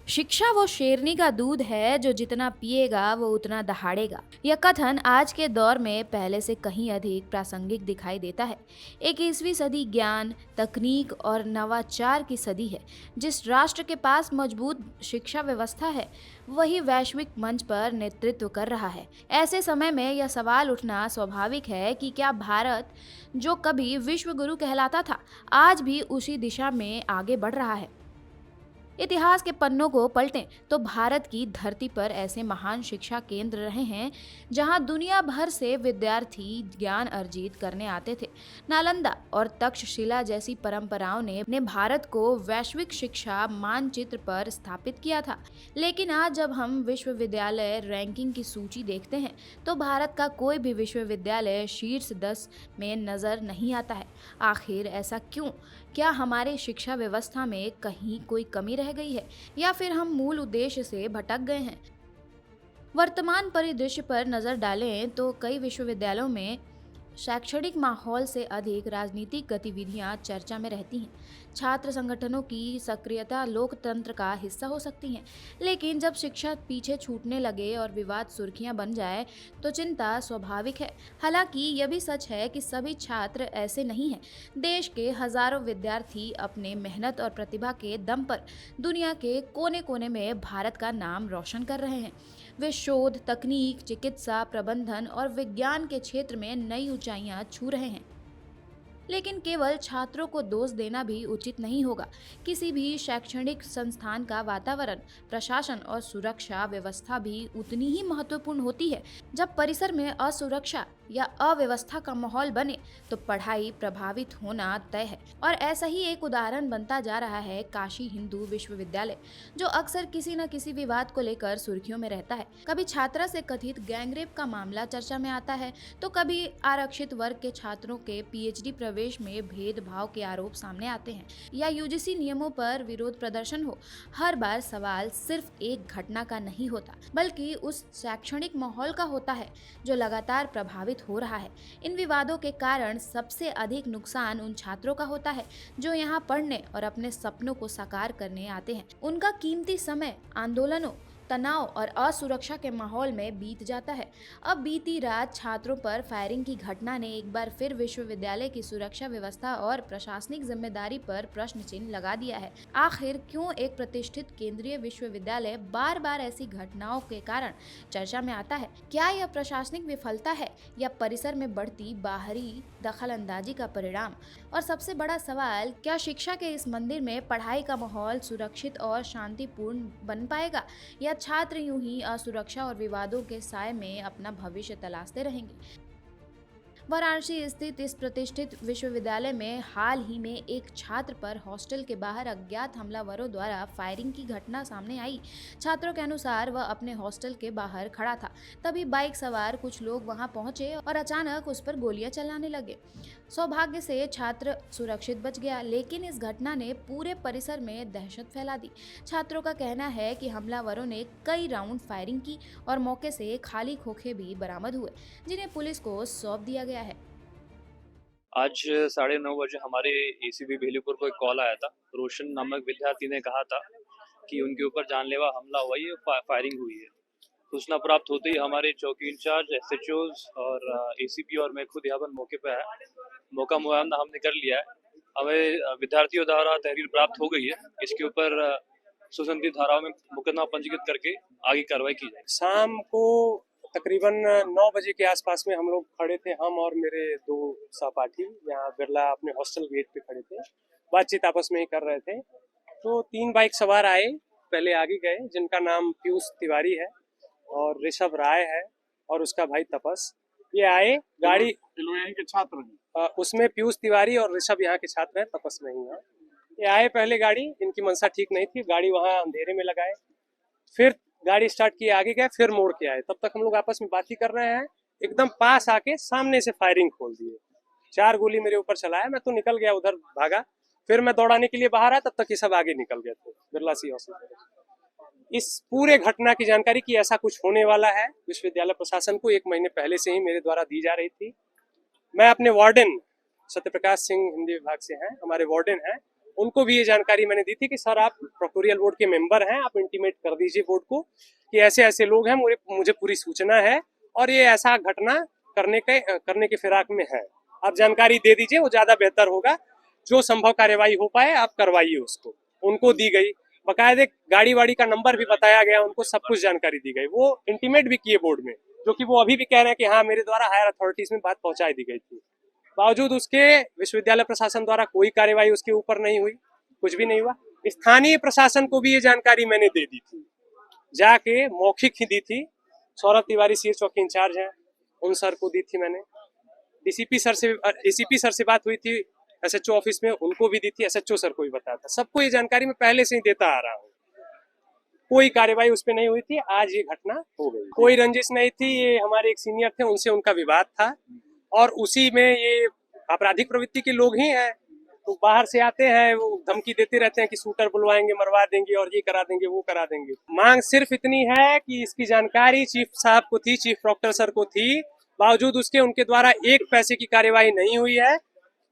शिक्षा वो शेरनी का दूध है जो जितना पिएगा वो उतना दहाड़ेगा। यह कथन आज के दौर में पहले से कहीं अधिक प्रासंगिक दिखाई देता है। 21वीं सदी ज्ञान, तकनीक और नवाचार की सदी है। जिस राष्ट्र के पास मजबूत शिक्षा व्यवस्था है, वही वैश्विक मंच पर नेतृत्व कर रहा है। ऐसे समय में यह सवाल उठना स्वाभाविक है कि क्या भारत, जो कभी विश्व गुरु कहलाता था, आज भी उसी दिशा में आगे बढ़ रहा है। इतिहास के पन्नों को पलटें तो भारत की धरती पर ऐसे महान शिक्षा केंद्र रहे हैं जहां दुनिया भर से विद्यार्थी ज्ञान अर्जित करने आते थे। नालंदा और तक्षशिला जैसी परंपराओं ने भारत को वैश्विक शिक्षा मानचित्र पर स्थापित किया था। लेकिन आज जब हम विश्वविद्यालय रैंकिंग की सूची देखते हैं तो भारत का कोई भी विश्वविद्यालय शीर्ष 10 में नजर नहीं आता है। आखिर ऐसा क्यों? क्या हमारे शिक्षा व्यवस्था में कहीं कोई कमी रह गई है या फिर हम मूल उद्देश्य से भटक गए हैं? वर्तमान परिदृश्य पर नजर डालें तो कई विश्वविद्यालयों में शैक्षणिक माहौल से अधिक राजनीतिक गतिविधियां चर्चा में रहती हैं। छात्र संगठनों की सक्रियता लोकतंत्र का हिस्सा हो सकती है, लेकिन जब शिक्षा पीछे छूटने लगे और विवाद सुर्खियां बन जाए तो चिंता स्वाभाविक है। हालांकि यह भी सच है कि सभी छात्र ऐसे नहीं हैं। देश के हजारों विद्यार्थी अपने मेहनत और प्रतिभा के दम पर दुनिया के कोने कोने में भारत का नाम रोशन कर रहे हैं। वे शोध, तकनीक, चिकित्सा, प्रबंधन और विज्ञान के क्षेत्र में नई ऊंचाइयां छू रहे हैं। लेकिन केवल छात्रों को दोष देना भी उचित नहीं होगा। किसी भी शैक्षणिक संस्थान का वातावरण, प्रशासन और सुरक्षा व्यवस्था भी उतनी ही महत्वपूर्ण होती है। जब परिसर में असुरक्षा या अव्यवस्था का माहौल बने तो पढ़ाई प्रभावित होना तय है। और ऐसा ही एक उदाहरण बनता जा रहा है काशी हिंदू विश्वविद्यालय, जो अक्सर किसी न किसी विवाद को लेकर सुर्खियों में रहता है। कभी छात्रा से कथित गैंगरेप का मामला चर्चा में आता है तो कभी आरक्षित वर्ग के छात्रों के पीएचडी प्रवेश में भेदभाव के आरोप सामने आते हैं या यूजीसी नियमों पर विरोध प्रदर्शन हो। हर बार सवाल सिर्फ एक घटना का नहीं होता, बल्कि उस शैक्षणिक माहौल का होता है जो लगातार प्रभावित हो रहा है। इन विवादों के कारण सबसे अधिक नुकसान उन छात्रों का होता है जो यहाँ पढ़ने और अपने सपनों को साकार करने आते हैं। उनका कीमती समय आंदोलनों, तनाव और असुरक्षा के माहौल में बीत जाता है। अब बीती रात छात्रों पर फायरिंग की घटना ने एक बार फिर विश्वविद्यालय की सुरक्षा व्यवस्था और प्रशासनिक जिम्मेदारी पर प्रश्न चिन्ह लगा दिया है। आखिर क्यों एक प्रतिष्ठित केंद्रीय विश्वविद्यालय बार बार ऐसी घटनाओं के कारण चर्चा में आता है? क्या यह प्रशासनिक विफलता है या परिसर में बढ़ती बाहरी दखल अंदाजी का परिणाम? और सबसे बड़ा सवाल, क्या शिक्षा के इस मंदिर में पढ़ाई का माहौल सुरक्षित और शांतिपूर्ण बन पाएगा या छात्र यूं ही असुरक्षा और विवादों के साए में अपना भविष्य तलाशते रहेंगे? वाराणसी स्थित इस प्रतिष्ठित विश्वविद्यालय में हाल ही में एक छात्र पर हॉस्टल के बाहर अज्ञात हमलावरों द्वारा फायरिंग की घटना सामने आई। छात्रों के अनुसार वह अपने हॉस्टल के बाहर खड़ा था, तभी बाइक सवार कुछ लोग वहां पहुंचे और अचानक उस पर गोलियां चलाने लगे। सौभाग्य से छात्र सुरक्षित बच गया, लेकिन इस घटना ने पूरे परिसर में दहशत फैला दी। छात्रों का कहना है कि हमलावरों ने कई राउंड फायरिंग की और मौके से खाली खोखे भी बरामद हुए, जिन्हें पुलिस को सौंप दिया गया है। आज 9:30 बजे हमारे एसीबी भेलीपुर को एक कॉल आया था। रोशन नामक विद्यार्थी ने कहा था कि उनके ऊपर जानलेवा हमला हुआ है, फायरिंग हुई है। सूचना प्राप्त होते ही हमारे चौकी इंचार्ज, एसएचओज और एसीपी और मैं खुद यहाँ पर मौके पे आया। मौका मुआयना हमने कर लिया है। हमें विद्यार्थियों द्वारा तहरीर प्राप्त हो गई है। इसके ऊपर सुसंगत धाराओं में मुकदमा पंजीकृत करके आगे कार्रवाई की जाए। शाम को तकरीबन 9 बजे के आसपास में हम लोग खड़े थे, हम और मेरे दो सहपाठी यहाँ बिरला अपने हॉस्टल गेट पे खड़े थे, बातचीत आपस में ही कर रहे थे। तो 3 बाइक सवार आए, पहले आगे गए, जिनका नाम पीयूष तिवारी है और ऋषभ राय है और उसका भाई तपस। ये आए गाड़ी, यहीं के छात्र हैं। उसमें पीयूष तिवारी और ऋषभ यहाँ के छात्र हैं, तपस नहीं है। ये आए पहले, गाड़ी, इनकी मंशा ठीक नहीं थी, गाड़ी वहाँ अंधेरे में लगाए, फिर गाड़ी स्टार्ट किए आगे गए, फिर मोड़ के आए। तब तक हम लोग आपस में बात ही कर रहे हैं, एकदम पास आके सामने से फायरिंग खोल दिए। 4 गोली मेरे ऊपर चलाया, मैं तो निकल गया, उधर भागा। फिर मैं दौड़ाने के लिए बाहर आया, तब तक ये सब आगे निकल गए थे बिरला सी हॉस्पिटल। इस पूरे घटना की जानकारी कि ऐसा कुछ होने वाला है विश्वविद्यालय प्रशासन को 1 महीने पहले से ही मेरे द्वारा दी जा रही थी। मैं अपने वार्डन सत्यप्रकाश सिंह हिंदी विभाग से हैं, हमारे वार्डन हैं, उनको भी ये जानकारी मैंने दी थी कि सर आप प्रोक्टोरियल बोर्ड के मेंबर हैं, आप इंटीमेट कर दीजिए बोर्ड को कि ऐसे ऐसे लोग हैं, मुझे पूरी सूचना है और ये ऐसा घटना करने के फिराक में है, आप जानकारी दे दीजिए, वो ज़्यादा बेहतर होगा, जो संभव कार्यवाही हो पाए आप करवाइए उसको। उनको दी गई, बाकायदे गाड़ी वाड़ी का नंबर भी बताया गया, उनको सब कुछ जानकारी दी गई, वो इंटीमेट भी किए बोर्ड में, जो कि वो अभी भी कह रहे हैं कि हाँ मेरे द्वारा हायर अथॉरिटीज में बात पहुंचाई दी गई थी। बावजूद उसके विश्वविद्यालय प्रशासन द्वारा कोई कार्यवाही उसके ऊपर नहीं हुई, कुछ भी नहीं हुआ। स्थानीय प्रशासन को भी ये जानकारी मैंने दे दी थी, जाके मौखिक ही दी थी, सौरभ तिवारी सीर चौकी इंचार्ज हैं, उन सर को दी थी मैंने। डीसीपी सर से एसीपी सर से बात हुई थी एसएचओ ऑफिस में, उनको भी दी थी, एसएचओ सर को भी बताया था, सबको ये जानकारी मैं पहले से ही देता आ रहा हूँ। कोई कार्यवाही उस पर नहीं हुई थी, आज ये घटना हो गई। कोई रंजिश नहीं थी, ये हमारे एक सीनियर थे, उनसे उनका विवाद था और उसी में ये आपराधिक प्रवृत्ति के लोग ही हैं, तो बाहर से आते हैं, वो धमकी देते रहते हैं कि शूटर बुलवाएंगे, मरवा देंगे और ये करा देंगे, वो करा देंगे। मांग सिर्फ इतनी है कि इसकी जानकारी चीफ साहब को थी, चीफ प्रॉक्टर सर को थी, बावजूद उसके उनके द्वारा एक पैसे की कार्यवाही नहीं हुई है।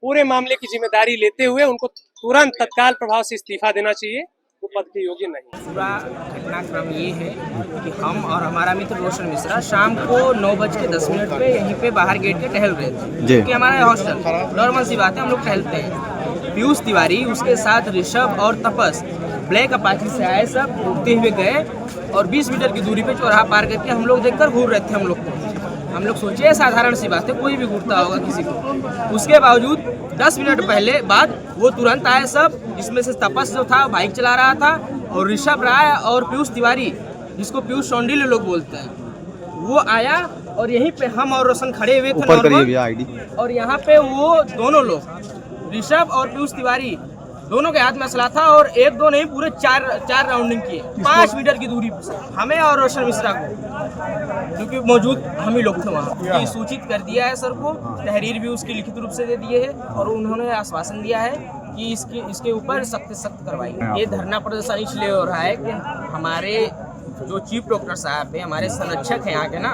पूरे मामले की जिम्मेदारी लेते हुए उनको तुरंत तत्काल प्रभाव से इस्तीफा देना चाहिए, वो पद के योग्य नहीं। पूरा घटनाक्रम ये है कि हम और हमारा मित्र रोशन मिश्रा शाम को 9:10 पे यहीं पे बाहर गेट के टहल रहे थे, क्योंकि हमारा हॉस्टल नॉर्मल सी बात है, हम लोग टहलते हैं। पीयूष तिवारी उसके साथ ऋषभ और तपस ब्लैक अपाची से आए, सब उड़ते हुए गए और 20 मीटर की दूरी पे चौराहा पार करके हम लोग देखकर घूर रहे थे। हम लोग सोचे साधारण सी बात है, कोई भी घूरता होगा किसी को। उसके बावजूद 10 मिनट पहले बाद वो तुरंत आए सब, इसमें से तपस जो था बाइक चला रहा था और ऋषभ राय और पीयूष तिवारी, जिसको पीयूष शौंडिल्य लोग बोलते हैं, वो आया और यहीं पे हम और रोशन खड़े हुए थे नॉर्मल, और यहाँ पे वो दोनों लोग ऋषभ और पीयूष तिवारी दोनों के हाथ में असला था और एक दो नहीं पूरे चार राउंडिंग किए 5 मीटर की दूरी से हमें और रोशन मिश्रा को, क्योंकि मौजूद हम ही लोग थे वहाँ। सूचित कर दिया है सर को, तहरीर भी उसकी लिखित रूप से दे दिए है और उन्होंने आश्वासन दिया है कि इसके ऊपर सख्त करवाई। ये धरना प्रदर्शन इसलिए हो रहा है कि हमारे जो चीफ डॉक्टर साहब है, हमारे संरक्षक हैं यहाँ के ना,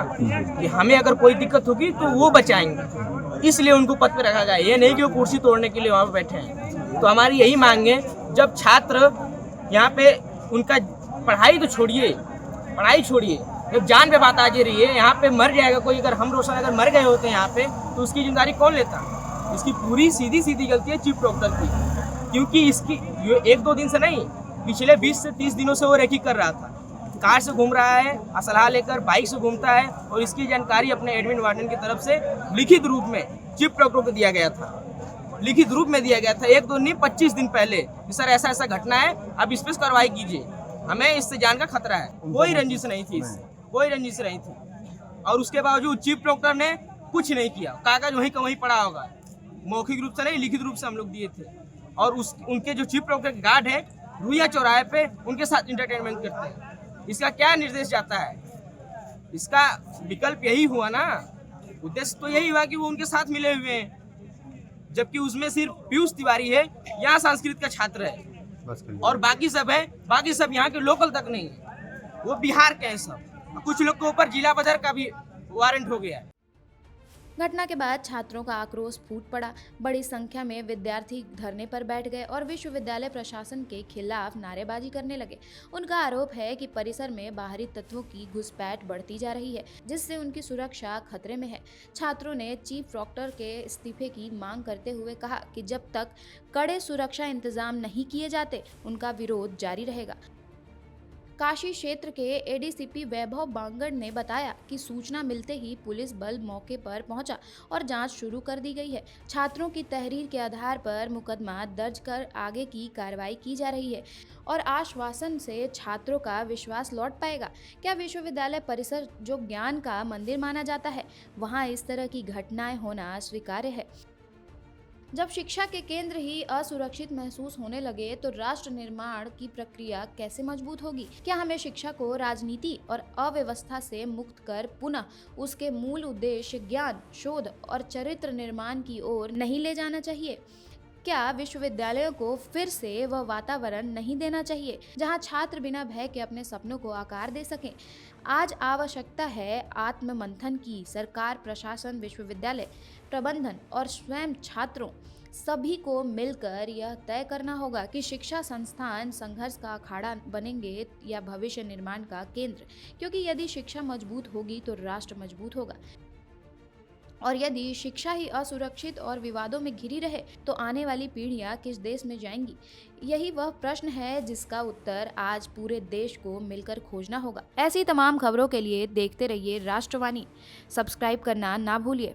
कि हमें अगर कोई दिक्कत होगी तो वो बचाएंगे, इसलिए उनको पद पे रखा गया। ये नहीं कि वो कुर्सी तोड़ने के लिए वहाँ पे बैठे हैं। तो हमारी यही मांग है, जब छात्र यहाँ पे उनका पढ़ाई छोड़िए, जब जान पे बात आ जा रही है, यहाँ पे मर जाएगा कोई, अगर हम रोशन अगर मर गए होते हैं यहाँ पे तो उसकी जिम्मेदारी कौन लेता? इसकी पूरी सीधी गलती है चीफ डॉक्टर की, क्योंकि इसकी 1-2 दिन से नहीं, पिछले 20 से 30 दिनों से वो रेकी कर रहा था, कार से घूम रहा है, असलहा लेकर बाइक से घूमता है और इसकी जानकारी अपने एडमिन वार्डन की तरफ से लिखित रूप में चीफ डॉक्टर को दिया गया था, लिखित रूप में दिया गया था 1-2 नहीं 25 दिन पहले कि सर ऐसा घटना है, अब इस पर कार्रवाई कीजिए, हमें इससे जान का खतरा है। कोई रंजिश नहीं थी इससे, कोई रंजिश नहीं थी, और उसके बावजूद चीफ डॉक्टर ने कुछ नहीं किया। कागज वहीं का वहीं पड़ा होगा, मौखिक रूप से नहीं लिखित रूप से हम लोग दिए थे। और उनके जो चीफ डॉक्टर के गार्ड है रुइया चौराहे पे, उनके साथ इंटरटेनमेंट करते हैं। इसका क्या निर्देश जाता है? इसका विकल्प यही हुआ ना, उद्देश्य तो यही हुआ कि वो उनके साथ मिले हुए हैं, जबकि उसमें सिर्फ पीयूष तिवारी है, यहाँ संस्कृत का छात्र है और बाकी सब है, बाकी सब यहाँ के लोकल तक नहीं है, वो बिहार के हैं सब। कुछ लोग के ऊपर जिला बाजार का भी वारंट हो गया है। घटना के बाद छात्रों का आक्रोश फूट पड़ा। बड़ी संख्या में विद्यार्थी धरने पर बैठ गए और विश्वविद्यालय प्रशासन के खिलाफ नारेबाजी करने लगे। उनका आरोप है कि परिसर में बाहरी तत्वों की घुसपैठ बढ़ती जा रही है, जिससे उनकी सुरक्षा खतरे में है। छात्रों ने चीफ प्रॉक्टर के इस्तीफे की मांग करते हुए कहा कि जब तक कड़े सुरक्षा इंतजाम नहीं किए जाते, उनका विरोध जारी रहेगा। काशी क्षेत्र के एडीसीपी वैभव बांगड़ ने बताया कि सूचना मिलते ही पुलिस बल मौके पर पहुंचा और जांच शुरू कर दी गई है। छात्रों की तहरीर के आधार पर मुकदमा दर्ज कर आगे की कार्रवाई की जा रही है और आश्वासन से छात्रों का विश्वास लौट पाएगा। क्या विश्वविद्यालय परिसर जो ज्ञान का मंदिर माना जाता है, वहां इस तरह की घटनाएं होना स्वीकार्य है? जब शिक्षा के केंद्र ही असुरक्षित महसूस होने लगे तो राष्ट्र निर्माण की प्रक्रिया कैसे मजबूत होगी? क्या हमें शिक्षा को राजनीति और अव्यवस्था से मुक्त कर पुनः उसके मूल उद्देश्य ज्ञान, शोध और चरित्र निर्माण की ओर नहीं ले जाना चाहिए? क्या विश्वविद्यालयों को फिर से वह वातावरण नहीं देना चाहिए जहां छात्र बिना भय के अपने सपनों को आकार दे सकें? आज आवश्यकता है आत्ममंथन की। सरकार, प्रशासन, विश्वविद्यालय प्रबंधन और स्वयं छात्रों सभी को मिलकर यह तय करना होगा कि शिक्षा संस्थान संघर्ष का अखाड़ा बनेंगे या भविष्य निर्माण का केंद्र, क्योंकि यदि शिक्षा मजबूत होगी तो राष्ट्र मजबूत होगा, और यदि शिक्षा ही असुरक्षित और विवादों में घिरी रहे तो आने वाली पीढ़ियां किस देश में जाएंगी? यही वह प्रश्न है जिसका उत्तर आज पूरे देश को मिलकर खोजना होगा। ऐसी तमाम खबरों के लिए देखते रहिए राष्ट्रवाणी। सब्सक्राइब करना ना भूलिए।